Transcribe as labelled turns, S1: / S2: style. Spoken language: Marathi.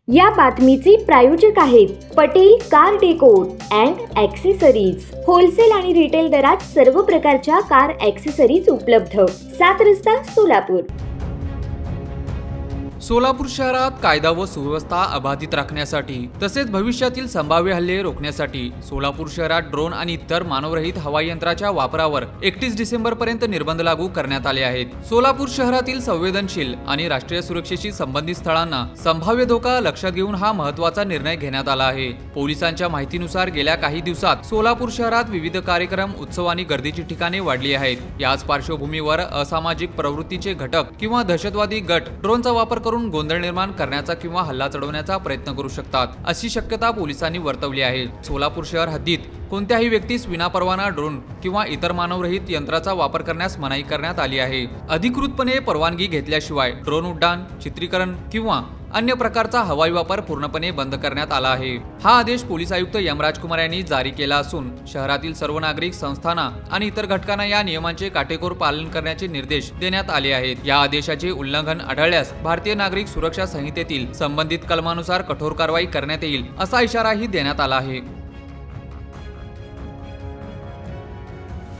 S1: या बातमीचे प्रायोजक आहेत Patel car decor and accessories. Wholesale आणि रिटेल दरात सर्व प्रकारच्या कार ॲक्सेसरीज उपलब्ध। 7 रस्ता सोलापूर।
S2: सोलापूर शहरात कायदा व सुव्यवस्था अबाधित राखण्यासाठी तसेच भविष्यातील संभाव्य हल्ले रोखण्यासाठी सोलापूर शहरात ड्रोन आणि इतर मानवरहित हवाई यंत्राच्या वापरावर 31 डिसेंबर पर्यंत निर्बंध लागू करण्यात आले आहेत। सोलापूर शहरातील संवेदनशील आणि राष्ट्रीय सुरक्षेशी संबंधित स्थळांना संभाव्य धोका लक्षात घेऊन हा महत्त्वाचा निर्णय घेण्यात आला आहे। पोलिसांच्या माहितीनुसार गेल्या काही दिवसात सोलापूर शहरात विविध कार्यक्रम, उत्सव आणि गर्दीची ठिकाणे वाढली आहेत। याच पार्श्वभूमीवर असामाजिक प्रवृत्तीचे घटक किंवा दहशतवादी गट ड्रोनचा वापर करून गोंधळ निर्माण करण्याचा किंवा हल्ला चढवण्याचा प्रयत्न करू शकतात, अशी शक्यता पोलिसांनी वर्तवली आहे। सोलापूर शहर हद्दीत कोणत्याही व्यक्तीस विनापरवाना ड्रोन किंवा इतर मानवरहित यंत्राचा वापर करण्यास मनाई करण्यात आली आहे। अधिकृतपणे परवानगी घेतल्याशिवाय ड्रोन उड्डाण, चित्रीकरण किंवा अन्य प्रकारचा हवाई वापर पूर्णपणे बंद करण्यात आला आहे। हा आदेश पोलीस आयुक्त यमराज कुमार यांनी जारी केला असून शहरातील सर्व नागरिक, संस्थांना आणि इतर घटकांना या नियमांचे काटेकोर पालन करण्याचे निर्देश देण्यात आले आहेत। या आदेशाचे उल्लंघन आढळल्यास भारतीय नागरिक सुरक्षा संहितेतील संबंधित कलमानुसार कठोर कारवाई करण्यात येईल, असा इशाराही देण्यात आला आहे।